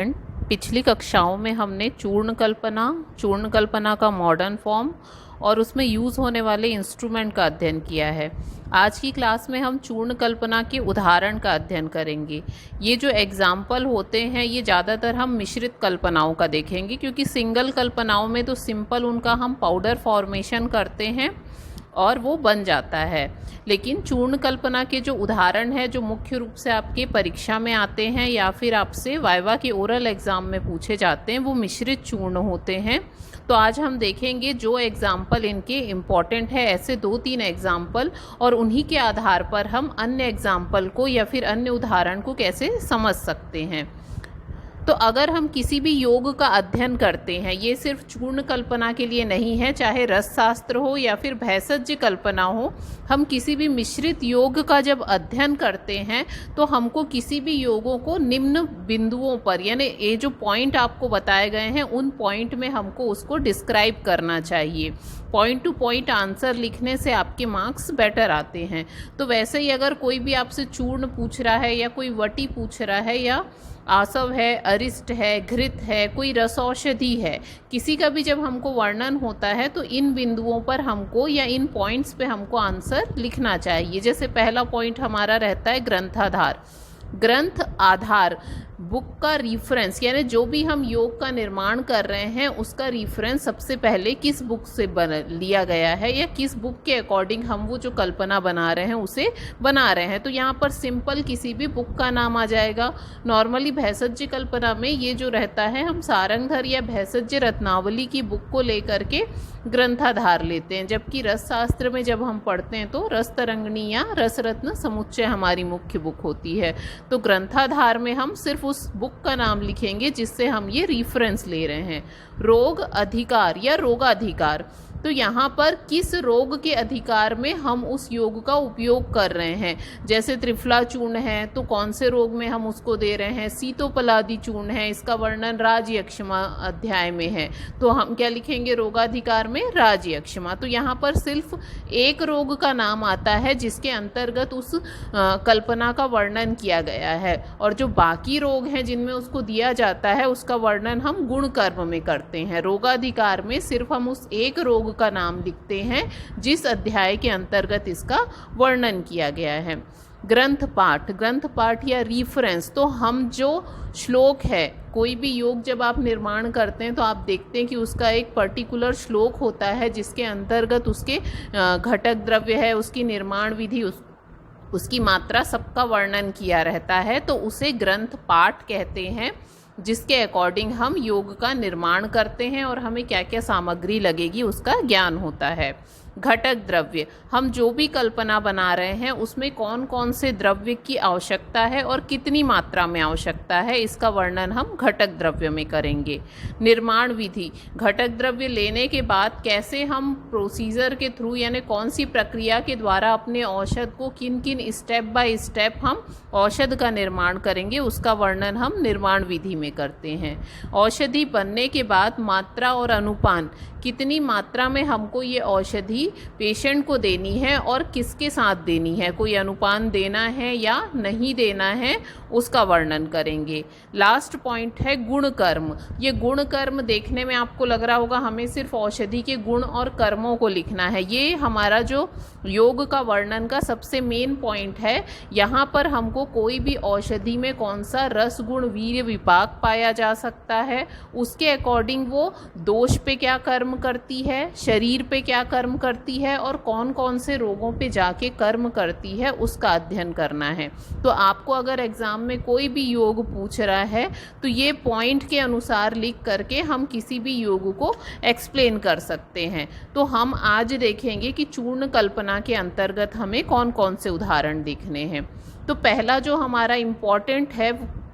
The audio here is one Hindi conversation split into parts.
पिछली कक्षाओं में हमने चूर्ण कल्पना का मॉडर्न फॉर्म और उसमें यूज़ होने वाले इंस्ट्रूमेंट का अध्ययन किया है। आज की क्लास में हम चूर्ण कल्पना के उदाहरण का अध्ययन करेंगे। ये जो एग्जाम्पल होते हैं ये ज़्यादातर हम मिश्रित कल्पनाओं का देखेंगे, क्योंकि सिंगल कल्पनाओं में तो सिंपल उनका हम पाउडर फॉर्मेशन करते हैं और वो बन जाता है। लेकिन चूर्ण कल्पना के जो उदाहरण है जो मुख्य रूप से आपके परीक्षा में आते हैं या फिर आपसे वाइवा के ओरल एग्ज़ाम में पूछे जाते हैं, वो मिश्रित चूर्ण होते हैं। तो आज हम देखेंगे जो एग्जाम्पल इनके इम्पॉर्टेंट है, ऐसे 2-3 एग्जाम्पल, और उन्हीं के आधार पर हम अन्य एग्जाम्पल को या फिर अन्य उदाहरण को कैसे समझ सकते हैं। तो अगर हम किसी भी योग का अध्ययन करते हैं, ये सिर्फ चूर्ण कल्पना के लिए नहीं है, चाहे रस शास्त्र हो या फिर भैषज कल्पना हो, हम किसी भी मिश्रित योग का जब अध्ययन करते हैं तो हमको किसी भी योगों को निम्न बिंदुओं पर, यानी ये जो पॉइंट आपको बताए गए हैं उन पॉइंट में हमको उसको डिस्क्राइब करना चाहिए। पॉइंट टू पॉइंट आंसर लिखने से आपके मार्क्स बेटर आते हैं। तो वैसे ही अगर कोई भी आपसे चूर्ण पूछ रहा है या कोई वटी पूछ रहा है या आसव है, अरिष्ट है, घृत है, कोई रस औषधि है, किसी का भी जब हमको वर्णन होता है तो इन बिंदुओं पर हमको या इन पॉइंट्स पे हमको आंसर लिखना चाहिए। जैसे पहला पॉइंट हमारा रहता है ग्रंथाधार। ग्रंथ आधार, बुक का रिफरेंस, यानी जो भी हम योग का निर्माण कर रहे हैं उसका रिफरेंस सबसे पहले किस बुक से लिया गया है या किस बुक के अकॉर्डिंग हम वो जो कल्पना बना रहे हैं उसे बना रहे हैं। तो यहाँ पर सिंपल किसी भी बुक का नाम आ जाएगा। नॉर्मली भैषज कल्पना में ये जो रहता है, हम सारंगधर या भैषज रत्नावली की बुक को लेकर के ग्रंथाधार लेते हैं, जबकि रस शास्त्र में जब हम पढ़ते हैं तो रस तरंगिणी या रसरत्न समुच्चय हमारी मुख्य बुक होती है। तो ग्रंथाधार में हम सिर्फ उस बुक का नाम लिखेंगे जिससे हम ये रेफरेंस ले रहे हैं। रोग अधिकार या रोगाधिकार, तो यहाँ पर किस रोग के अधिकार में हम उस योग का उपयोग कर रहे हैं। जैसे त्रिफला चूर्ण है तो कौन से रोग में हम उसको दे रहे हैं। सीतोपलादि चूर्ण है, इसका वर्णन राजयक्षमा अध्याय में है, तो हम क्या लिखेंगे, रोगाधिकार में राजयक्षमा। तो यहाँ पर सिर्फ एक रोग का नाम आता है जिसके अंतर्गत उस कल्पना का वर्णन किया गया है, और जो बाकी रोग हैं जिनमें उसको दिया जाता है उसका वर्णन हम गुण कर्म में करते हैं। रोगाधिकार में सिर्फ हम उस एक रोग का नाम लिखते हैं जिस अध्याय के अंतर्गत इसका वर्णन किया गया है। ग्रंथ पाठ या रिफरेंस, तो हम जो श्लोक है, कोई भी योग जब आप निर्माण करते हैं तो आप देखते हैं कि उसका एक पर्टिकुलर श्लोक होता है जिसके अंतर्गत उसके घटक द्रव्य है, उसकी निर्माण विधि, उसकी मात्रा, सबका वर्णन किया रहता है। तो उसे ग्रंथ पाठ कहते हैं, जिसके अकॉर्डिंग हम योग का निर्माण करते हैं और हमें क्या क्या सामग्री लगेगी उसका ज्ञान होता है। घटक द्रव्य, हम जो भी कल्पना बना रहे हैं उसमें कौन कौन से द्रव्य की आवश्यकता है और कितनी मात्रा में आवश्यकता है, इसका वर्णन हम घटक द्रव्य में करेंगे। निर्माण विधि, घटक द्रव्य लेने के बाद कैसे हम प्रोसीजर के थ्रू, यानी कौन सी प्रक्रिया के द्वारा अपने औषध को किन किन स्टेप बाय स्टेप हम औषध का निर्माण करेंगे, उसका वर्णन हम निर्माण विधि में करते हैं। औषधि बनने के बाद मात्रा और अनुपान, कितनी मात्रा में हमको ये औषधि पेशेंट को देनी है और किसके साथ देनी है, कोई अनुपान देना है या नहीं देना है, उसका वर्णन करेंगे। लास्ट पॉइंट है गुण कर्म। ये गुण कर्म देखने में आपको लग रहा होगा हमें सिर्फ औषधि के गुण और कर्मों को लिखना है, ये हमारा जो योग का वर्णन का सबसे मेन पॉइंट है। यहाँ पर हमको कोई भी औषधि में कौन सा रस गुण वीर्य विपाक पाया जा सकता है, उसके अकॉर्डिंग वो दोष पे क्या कर्म करती है, शरीर पे क्या कर्म करती है और कौन कौन से रोगों पे जाके कर्म करती है, उसका अध्ययन करना है। तो आपको अगर एग्जाम में कोई भी योग पूछ रहा है तो ये पॉइंट के अनुसार लिख करके हम किसी भी योग को एक्सप्लेन कर सकते हैं। तो हम आज देखेंगे कि चूर्ण कल्पना के अंतर्गत हमें कौन कौन से उदाहरण देखने हैं। तो पहला जो हमारा इम्पॉर्टेंट है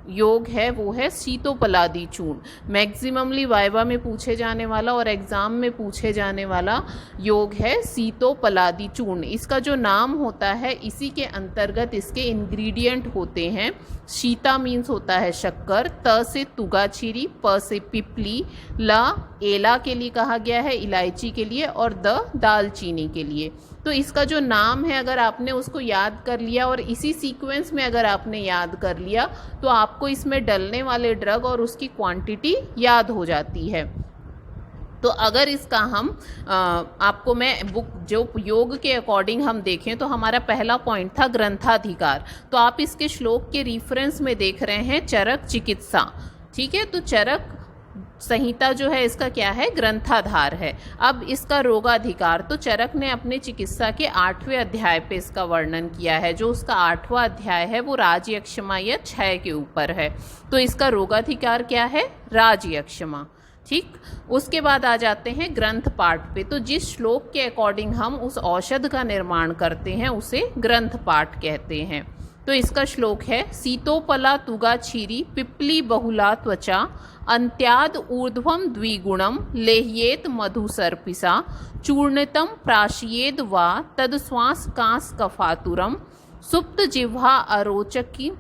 योग है वो है सीतोपलादि चूर्ण। मैक्सिममली वाइवा में पूछे जाने वाला और एग्ज़ाम में पूछे जाने वाला योग है सीतोपलादि चूर्ण। इसका जो नाम होता है इसी के अंतर्गत इसके इंग्रेडिएंट होते हैं। शीता मीन्स होता है शक्कर, त से तुगाचीरी, प से पिपली, ला एला के लिए कहा गया है, इलायची के लिए, और द दालचीनी के लिए। तो इसका जो नाम है अगर आपने उसको याद कर लिया और इसी सीक्वेंस में अगर आपने याद कर लिया तो आपको इसमें डलने वाले ड्रग और उसकी क्वांटिटी याद हो जाती है। तो अगर इसका हम आपको मैं बुक जो योग के अकॉर्डिंग हम देखें तो हमारा पहला पॉइंट था ग्रंथाधिकार। तो आप इसके श्लोक के रेफरेंस में देख रहे हैं चरक चिकित्सा, ठीक है। तो चरक संहिता जो है इसका क्या है, ग्रंथाधार है। अब इसका रोगाधिकार, तो चरक ने अपने चिकित्सा के 8वें अध्याय पे इसका वर्णन किया है। जो उसका 8वां अध्याय है वो राजयक्षमा या क्षय के ऊपर है। तो इसका रोगाधिकार क्या है, राजयक्षमा, ठीक। उसके बाद आ जाते हैं ग्रंथ पाठ पे। तो जिस श्लोक के अकॉर्डिंग हम उस औषध का निर्माण करते हैं उसे ग्रंथ पाठ कहते हैं। तो इसका श्लोक है, सीतोपला तुगा क्षीरी पिप्ली बहुला त्वचा अंत्याद ऊर्ध्वम द्विगुणम लेह्येत मधुसर्पिसा चूर्णितम प्राशयेद वा तदश्वास कांस कफातुरम सुप्त जिह्वा अरोचकी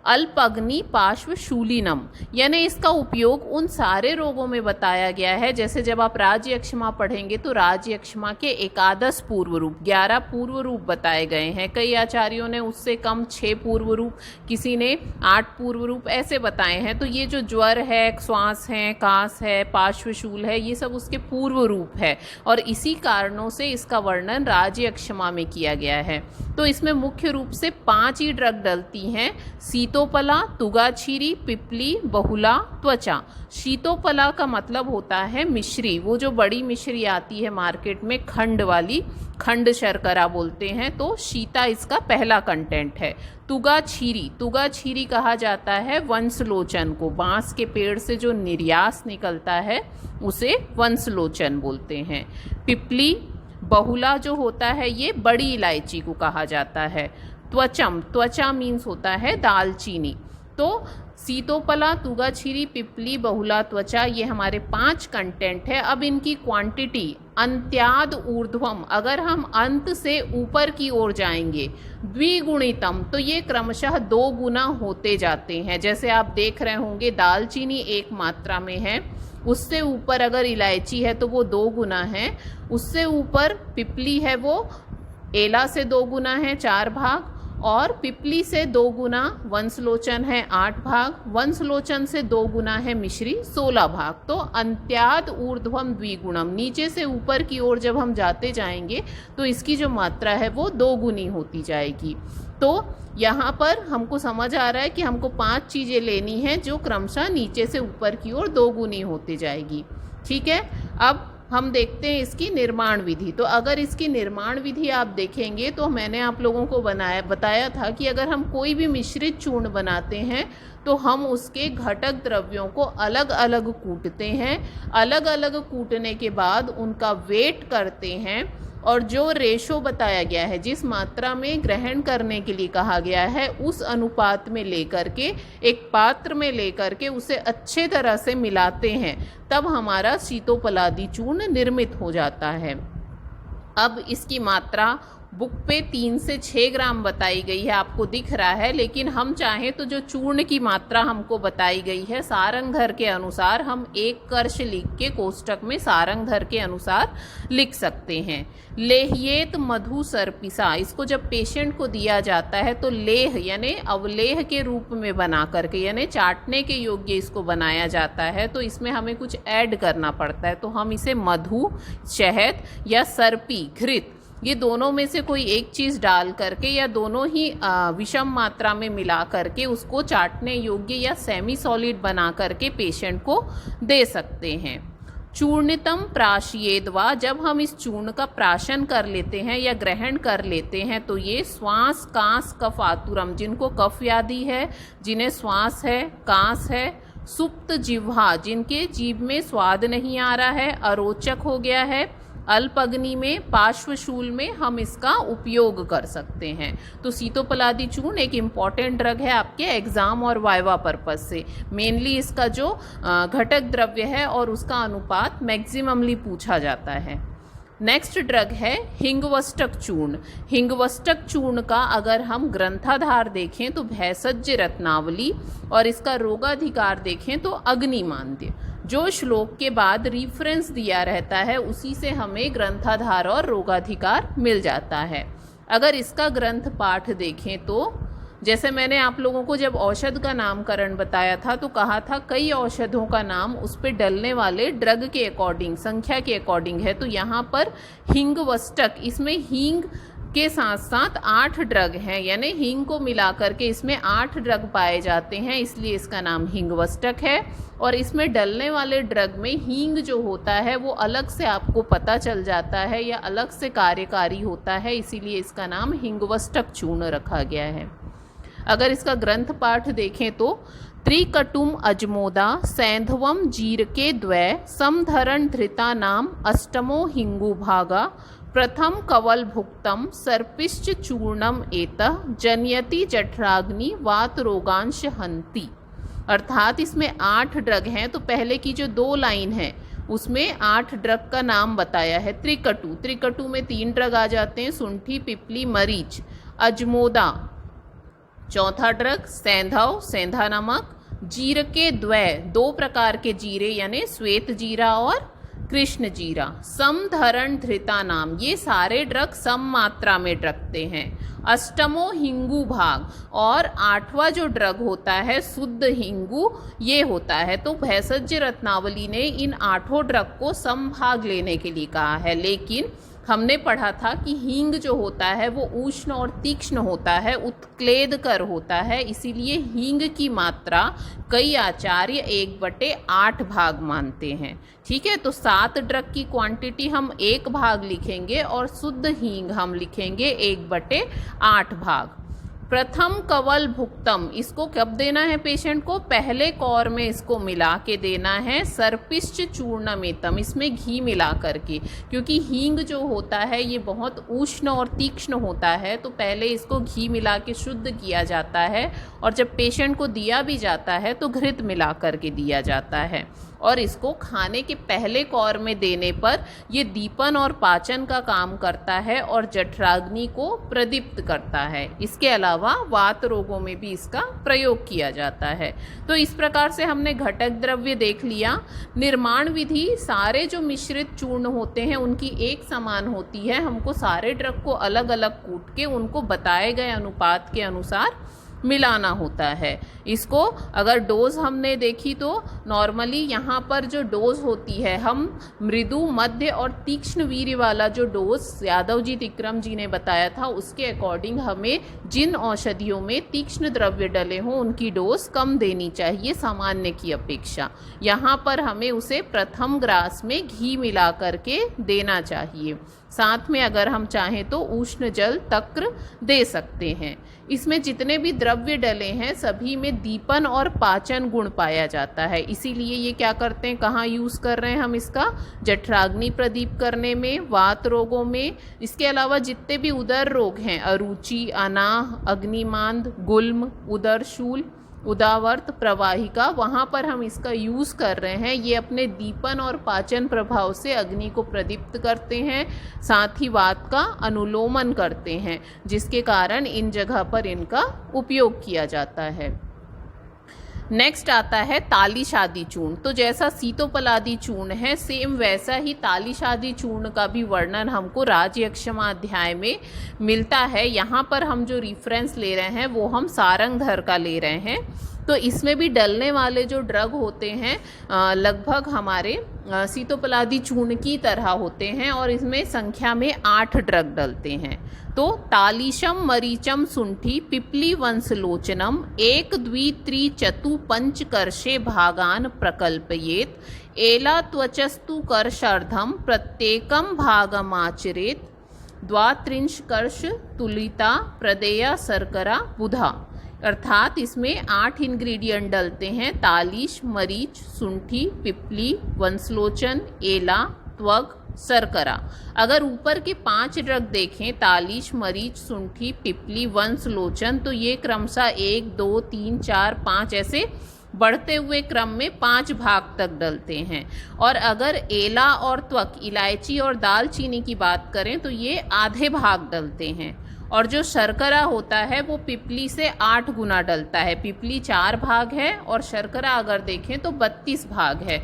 अल्पग्नि पार्श्व शूलिनम। यानी इसका उपयोग उन सारे रोगों में बताया गया है। जैसे जब आप राजयक्षमा पढ़ेंगे तो राजयक्षमा के 11 पूर्व रूप, 11 पूर्व रूप बताए गए हैं। कई आचार्यों ने उससे कम 6 पूर्व रूप, किसी ने 8 पूर्व रूप ऐसे बताए हैं। तो ये जो ज्वर है, श्वास है, कास है, पार्श्वशूल है, ये सब उसके पूर्व रूप है और इसी कारणों से इसका वर्णन राजयक्षमा में किया गया है। तो इसमें मुख्य रूप से 5 ही ड्रग डलती हैं, शीतोपला, तुगाछीरी, पिपली, बहुला, त्वचा। शीतोपला का मतलब होता है मिश्री, वो जो बड़ी मिश्री आती है मार्केट में, खंड वाली, खंड शर्करा बोलते हैं। तो शीता इसका पहला कंटेंट है। तुगाछीरी, तुगाछीरी कहा जाता है वंशलोचन को, बांस के पेड़ से जो निर्यास निकलता है उसे वंशलोचन बोलते हैं। पिपली, बहुला जो होता है ये बड़ी इलायची को कहा जाता है। त्वचम, त्वचा मीन्स होता है दालचीनी। तो सीतोपला, तुगाछीरी, पिपली, बहुला, त्वचा, ये हमारे 5 कंटेंट है। अब इनकी क्वांटिटी अंत्याद ऊर्ध्वम, अगर हम अंत से ऊपर की ओर जाएंगे, द्विगुणितम, तो ये क्रमशः 2 गुना होते जाते हैं। जैसे आप देख रहे होंगे दालचीनी 1 मात्रा में है, उससे ऊपर अगर इलायची है तो वो 2 गुना है, उससे ऊपर पिपली है वो एला से 2 गुना है 4 भाग, और पिपली से 2 गुना वंशलोचन है 8 भाग, वंशलोचन से 2 गुना है मिश्री 16 भाग। तो अंत्याद ऊर्ध्वम द्विगुणम, नीचे से ऊपर की ओर जब हम जाते जाएंगे तो इसकी जो मात्रा है वो 2 गुनी होती जाएगी। तो यहाँ पर हमको समझ आ रहा है कि हमको 5 चीज़ें लेनी हैं जो क्रमशः नीचे से ऊपर की ओर 2 गुनी होती जाएगी, ठीक है। अब हम देखते हैं इसकी निर्माण विधि। तो अगर इसकी निर्माण विधि आप देखेंगे तो मैंने आप लोगों को बताया था कि अगर हम कोई भी मिश्रित चूर्ण बनाते हैं तो हम उसके घटक द्रव्यों को अलग अलग कूटते हैं, अलग अलग कूटने के बाद उनका वेट करते हैं और जो रेशो बताया गया है, जिस मात्रा में ग्रहण करने के लिए कहा गया है, उस अनुपात में लेकर के एक पात्र में लेकर के उसे अच्छे तरह से मिलाते हैं, तब हमारा शीतोपलादी चूर्ण निर्मित हो जाता है। अब इसकी मात्रा बुक पे 3 से 6 ग्राम बताई गई है, आपको दिख रहा है, लेकिन हम चाहें तो जो चूर्ण की मात्रा हमको बताई गई है सारंगधर के अनुसार, हम 1 कर्ष लिख के कोष्टक में सारंगधर के अनुसार लिख सकते हैं। लेह्येत मधु सर्पिसा, इसको जब पेशेंट को दिया जाता है तो लेह यानी अवलेह के रूप में बना करके, यानी चाटने के योग्य इसको बनाया जाता है। तो इसमें हमें कुछ ऐड करना पड़ता है, तो हम इसे मधु, शहद या सर्पी, घृत, ये दोनों में से कोई एक चीज़ डाल करके या दोनों ही विषम मात्रा में मिला करके उसको चाटने योग्य या सेमी सॉलिड बना करके पेशेंट को दे सकते हैं। चूर्णितम प्राशयेद्वा, जब हम इस चूर्ण का प्राशन कर लेते हैं या ग्रहण कर लेते हैं तो ये श्वास, कांस, कफ आतुरम, जिनको कफ व्याधि है, जिन्हें श्वास है, कांस है, सुप्त जिह्वा, जिनके जीभ में स्वाद नहीं आ रहा है, अरोचक हो गया है, अल्प अग्नि में, पार्श्वशूल में हम इसका उपयोग कर सकते हैं। तो शीतोपलादी चूर्ण एक इम्पॉर्टेंट ड्रग है आपके एग्ज़ाम और वाइवा पर्पस से। मेनली इसका जो घटक द्रव्य है और उसका अनुपात मैक्सिममली पूछा जाता है। नेक्स्ट ड्रग है हिंगवष्टक चूर्ण। हिंगवष्टक चूर्ण का अगर हम ग्रंथाधार देखें तो भैषज रत्नावली और इसका रोगाधिकार देखें तो अग्निमांद्य। जो श्लोक के बाद रिफरेंस दिया रहता है उसी से हमें ग्रंथाधार और रोगाधिकार मिल जाता है। अगर इसका ग्रंथ पाठ देखें तो जैसे मैंने आप लोगों को जब औषध का नामकरण बताया था तो कहा था कई औषधों का नाम उस पे डलने वाले ड्रग के अकॉर्डिंग, संख्या के अकॉर्डिंग है। तो यहाँ पर हिंगवष्टक, इसमें हींग के साथ साथ 8 ड्रग हैं, यानी हींग को मिला करके इसमें 8 ड्रग पाए जाते हैं, इसलिए इसका नाम हिंगवष्टक है। और इसमें डलने वाले ड्रग में हींग जो होता है वो अलग से आपको पता चल जाता है या अलग से कार्यकारी होता है, इसीलिए इसका नाम हिंगवष्टक चूर्ण रखा गया है। अगर इसका ग्रंथ पाठ देखें तो त्रिकटुम अजमोदा सैंधवम जीरके द्वय समधरण धृता नाम अष्टमो हिंगु भागा प्रथम कवल भुक्तम सर्पिश्च चूर्णम एतः जनयति जठराग्नि वात रोगांश हंति। अर्थात इसमें 8 ड्रग हैं। तो पहले की जो 2 लाइन है उसमें 8 ड्रग का नाम बताया है। त्रिकटु, त्रिकटु में 3 ड्रग आ जाते हैं, सुंठी, पिपली, मरीच। अजमोदा चौथा ड्रग, सैंधव, सेंधा नमक, जीरके द्वय 2 प्रकार के जीरे यानी श्वेत जीरा और कृष्ण जीरा, समधरण धृता नाम, ये सारे ड्रग सम मात्रा में रखते हैं। अष्टमो हिंगु भाग, और 8वां जो ड्रग होता है शुद्ध हिंगु, ये होता है। तो भैषज रत्नावली ने इन 8 ड्रग को समभाग लेने के लिए कहा है। लेकिन हमने पढ़ा था कि हींग जो होता है वो उष्ण और तीक्ष्ण होता है, उत्क्लेदकर होता है, इसीलिए हींग की मात्रा कई आचार्य 1/8 भाग मानते हैं। ठीक है, तो 7 ड्रग की क्वांटिटी हम 1 भाग लिखेंगे और शुद्ध हींग हम लिखेंगे 1/8 भाग। प्रथम कवल भुक्तम, इसको कब देना है पेशेंट को? पहले कौर में इसको मिला के देना है। सर्पिश्च चूर्णमेतम, इसमें घी मिला करके, क्योंकि हींग जो होता है ये बहुत उष्ण और तीक्ष्ण होता है, तो पहले इसको घी मिला के शुद्ध किया जाता है और जब पेशेंट को दिया भी जाता है तो घृत मिला करके दिया जाता है। और इसको खाने के पहले कौर में देने पर ये दीपन और पाचन का काम करता है और जठराग्नि को प्रदीप्त करता है। इसके अलावा वात रोगों में भी इसका प्रयोग किया जाता है। तो इस प्रकार से हमने घटक द्रव्य देख लिया। निर्माण विधि, सारे जो मिश्रित चूर्ण होते हैं उनकी एक समान होती है। हमको सारे ड्रग को अलग अलग कूट के उनको बताए गए अनुपात के अनुसार मिलाना होता है। इसको अगर डोज हमने देखी तो नॉर्मली यहाँ पर जो डोज होती है, हम मृदु, मध्य और तीक्ष्ण वीर्य वाला जो डोज यादव जी तिक्रम जी ने बताया था उसके अकॉर्डिंग हमें जिन औषधियों में तीक्ष्ण द्रव्य डले हों उनकी डोज कम देनी चाहिए सामान्य की अपेक्षा। यहाँ पर हमें उसे प्रथम ग्रास में घी मिला करके देना चाहिए। साथ में अगर हम चाहें तो उष्ण जल तक्र दे सकते हैं। इसमें जितने भी द्रव्य डले हैं सभी में दीपन और पाचन गुण पाया जाता है, इसीलिए ये क्या करते हैं, कहाँ यूज़ कर रहे हैं हम इसका? जठराग्नि प्रदीप करने में, वात रोगों में। इसके अलावा जितने भी उदर रोग हैं, अरुचि, अनाह, अग्निमांद, गुल्म, उदरशूल, उदावर्त, प्रवाहिका, वहाँ पर हम इसका यूज़ कर रहे हैं। ये अपने दीपन और पाचन प्रभाव से अग्नि को प्रदीप्त करते हैं, साथ ही वात का अनुलोमन करते हैं, जिसके कारण इन जगह पर इनका उपयोग किया जाता है। नेक्स्ट आता है तालिशादी चूर्ण। तो जैसा सीतोपलादी चूर्ण है सेम वैसा ही तालिशादी चूर्ण का भी वर्णन हमको राजयक्षमा अध्याय में मिलता है। यहाँ पर हम जो रेफरेंस ले रहे हैं वो हम सारंगधर का ले रहे हैं। तो इसमें भी डलने वाले जो ड्रग होते हैं लगभग हमारे सीतोपलादी चूर्ण की तरह होते हैं और इसमें संख्या में 8 ड्रग डलते हैं। तो तालिशम मरीचम सुंठी पिपली वंशलोचनम 1 2 3 4 5 कर्षे भागान प्रकल्पयेत एला त्वचस्तु कर्षार्धम प्रत्येकम भागमाचरेत 32 कर्ष तुलिता प्रदेया शर्करा बुधा। अर्थात इसमें 8 इंग्रेडिएंट डलते हैं, तालिश, मरीच, सुंठी, पिपली, वंशलोचन, एला, त्वग, शर्करा। अगर ऊपर के 5 ड्रग देखें, तालिश, मरीच, सुंठी, पिपली, वंशलोचन, तो ये क्रमशः 1 2 3 4 5 ऐसे बढ़ते हुए क्रम में 5 भाग तक डलते हैं। और अगर एला और त्वक, इलायची और दालचीनी की बात करें तो ये आधे भाग डलते हैं। और जो शर्करा होता है वो पिपली से 8 गुना डलता है। पिपली 4 भाग है और शर्करा अगर देखें तो 32 भाग है।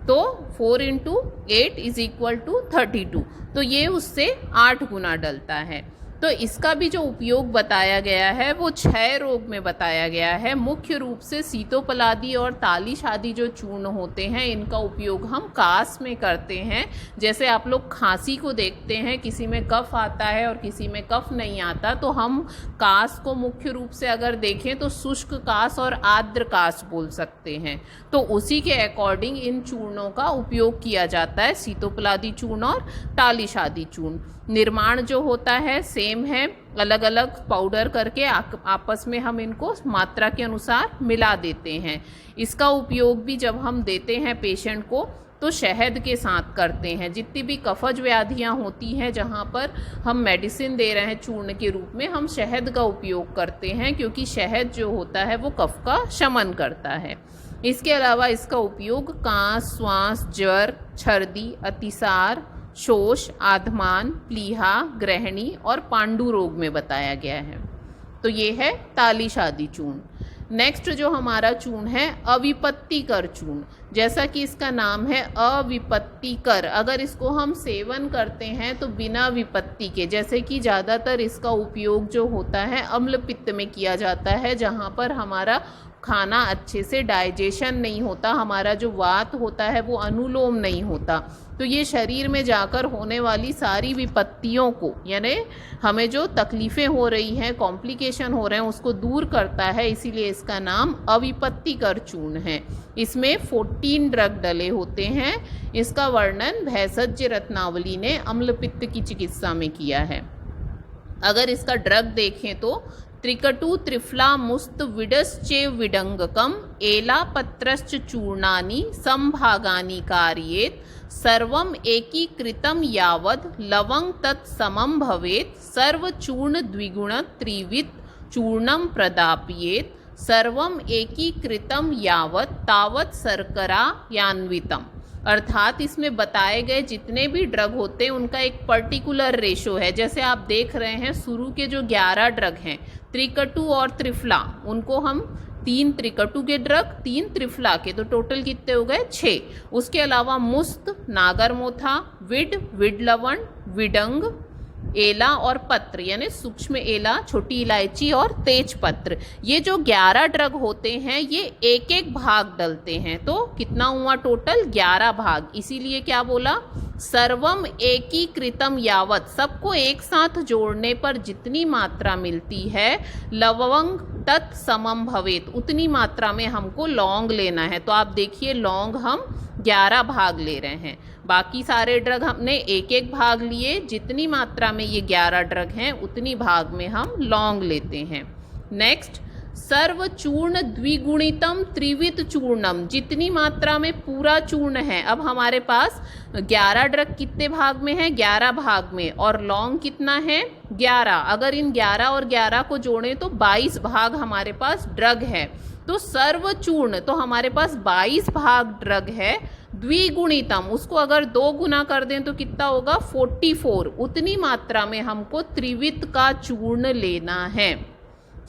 तो 4 × 8 = 32। तो ये उससे 8 गुना डलता है। तो इसका भी जो उपयोग बताया गया है वो क्षय रोग में बताया गया है। मुख्य रूप से सीतोपलादी और तालिश आदि जो चूर्ण होते हैं इनका उपयोग हम कास में करते हैं। जैसे आप लोग खांसी को देखते हैं, किसी में कफ आता है और किसी में कफ नहीं आता, तो हम कास को मुख्य रूप से अगर देखें तो शुष्क कास और आर्द्र कास बोल सकते हैं। तो उसी के अकॉर्डिंग इन चूर्णों का उपयोग किया जाता है, सीतोपलादी चूर्ण और तालिश आदि चूर्ण। निर्माण जो होता है सेम है, अलग अलग पाउडर करके आपस में हम इनको मात्रा के अनुसार मिला देते हैं। इसका उपयोग भी जब हम देते हैं पेशेंट को तो शहद के साथ करते हैं। जितनी भी कफज व्याधियां होती हैं जहां पर हम मेडिसिन दे रहे हैं चूर्ण के रूप में, हम शहद का उपयोग करते हैं, क्योंकि शहद जो होता है वो कफ का शमन करता है। इसके अलावा इसका उपयोग कांस, श्वास, ज्वर, छर्दी, अतिसार, शोष, आधमान, प्लीहा, ग्रहणी और पांडु रोग में बताया गया है। तो ये है तालिश आदि चूर्ण। नेक्स्ट जो हमारा चूर्ण है अविपत्तिकर चूर्ण। जैसा कि इसका नाम है अविपत्तिकर, अगर इसको हम सेवन करते हैं तो बिना विपत्ति के, जैसे कि ज़्यादातर इसका उपयोग जो होता है अम्ल पित्त में किया जाता है, जहाँ पर हमारा खाना अच्छे से डाइजेशन नहीं होता, हमारा जो वात होता है वो अनुलोम नहीं होता। तो ये शरीर में जाकर होने वाली सारी विपत्तियों को, यानी हमें जो तकलीफ़ें हो रही हैं, कॉम्प्लिकेशन हो रहे हैं, उसको दूर करता है। इसीलिए इसका नाम अविपत्तिकर चूर्ण है। इसमें 14 ड्रग डले होते हैं। इसका वर्णन भैषज्य रत्नावली ने अम्ल पित्त की चिकित्सा में किया है। अगर इसका ड्रग देखें तो त्रिकटु त्रिफला मुस्त विडश्चेव विडंगकम एलापत्रश्च चूर्णानि संभागानि कार्येत सर्वम एकीकृतं यावद लवंग तत्समं भवेत सर्वचूर्ण द्विगुण त्रिविध चूर्णम प्रदापयेत सर्वम एकीकृतं यावत तावत शर्करा यान्वितम। अर्थात इसमें बताए गए जितने भी ड्रग होते हैं उनका एक पर्टिकुलर रेशो है। जैसे आप देख रहे हैं शुरू के जो 11 ड्रग हैं, त्रिकटु और त्रिफला, उनको हम 3 त्रिकटु के ड्रग, 3 त्रिफला के, तो टोटल कितने हो गए 6। उसके अलावा मुस्त, नागरमोथा, विड लवण, विडंग, एला और पत्र यानी सूक्ष्म एला, छोटी इलायची और तेज पत्र, ये जो 11 ड्रग होते हैं ये एक एक भाग डलते हैं। तो कितना हुआ टोटल 11 भाग। इसीलिए क्या बोला, सर्वम एकीकृतम यावत, सबको एक साथ जोड़ने पर जितनी मात्रा मिलती है लवंग तत्समम भवेत, उतनी मात्रा में हमको लौंग लेना है। तो आप देखिए लौंग हम 11 भाग ले रहे हैं, बाकी सारे ड्रग हमने एक एक भाग लिए। जितनी मात्रा में ये 11 ड्रग हैं उतनी भाग में हम लौंग लेते हैं। नेक्स्ट सर्वचूर्ण द्विगुणितम त्रिविध चूर्णम, जितनी मात्रा में पूरा चूर्ण है। अब हमारे पास 11 ड्रग कितने भाग में है, 11 भाग में, और लौंग कितना है 11। अगर इन 11 और 11 को जोड़ें तो 22 भाग हमारे पास ड्रग है। तो सर्वचूर्ण तो हमारे पास 22 भाग ड्रग है। द्विगुणितम, उसको अगर 2 गुना कर दें तो कितना होगा 44। उतनी मात्रा में हमको त्रिविध का चूर्ण लेना है।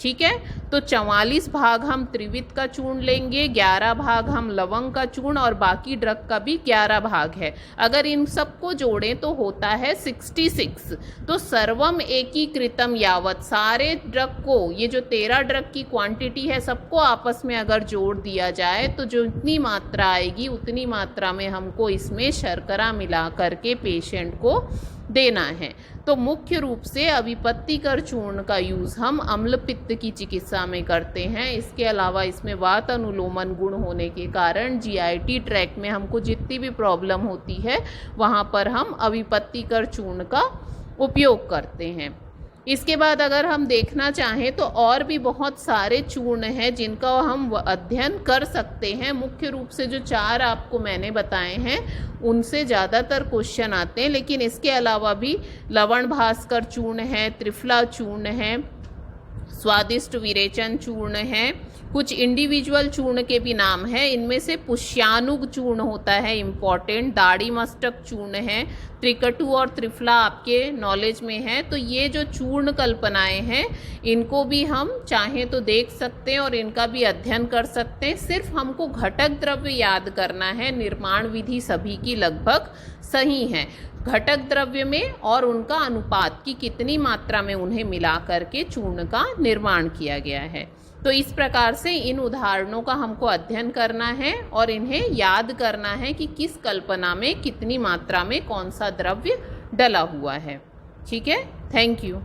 ठीक है, तो 44 भाग हम त्रिविध का चूर्ण लेंगे, 11 भाग हम लवंग का चूर्ण, और बाकी ड्रग का भी 11 भाग है। अगर इन सबको जोड़ें तो होता है 66। तो सर्वम एकीकृतम यावत, सारे ड्रग को, ये जो 13 ड्रग की क्वांटिटी है, सबको आपस में अगर जोड़ दिया जाए तो जो इतनी मात्रा आएगी उतनी मात्रा में हमको इसमें शर्करा मिला करके पेशेंट को देना है। तो मुख्य रूप से अविपत्तिकर चूर्ण का यूज़ हम अम्ल पित्त की चिकित्सा में करते हैं। इसके अलावा इसमें वात अनुलोमन गुण होने के कारण जीआईटी ट्रैक में हमको जितनी भी प्रॉब्लम होती है वहाँ पर हम अविपत्तिकर चूर्ण का उपयोग करते हैं। इसके बाद अगर हम देखना चाहें तो और भी बहुत सारे चूर्ण हैं जिनका हम अध्ययन कर सकते हैं। मुख्य रूप से जो 4 आपको मैंने बताए हैं उनसे ज़्यादातर क्वेश्चन आते हैं, लेकिन इसके अलावा भी लवण भास्कर चूर्ण है, त्रिफला चूर्ण है, स्वादिष्ट विरेचन चूर्ण है। कुछ इंडिविजुअल चूर्ण के भी नाम है, इनमें से पुष्यानुग चूर्ण होता है इम्पॉर्टेंट, दाढ़ी मस्तक चूर्ण है, त्रिकटु और त्रिफला आपके नॉलेज में है। तो ये जो चूर्ण कल्पनाएं हैं इनको भी हम चाहें तो देख सकते हैं और इनका भी अध्ययन कर सकते हैं। सिर्फ हमको घटक द्रव्य याद करना है, निर्माण विधि सभी की लगभग सही है। घटक द्रव्य में और उनका अनुपात की कितनी मात्रा में उन्हें मिला करके चूर्ण का निर्माण किया गया है। तो इस प्रकार से इन उदाहरणों का हमको अध्ययन करना है और इन्हें याद करना है कि किस कल्पना में कितनी मात्रा में कौन सा द्रव्य डला हुआ है। ठीक है, थैंक यू।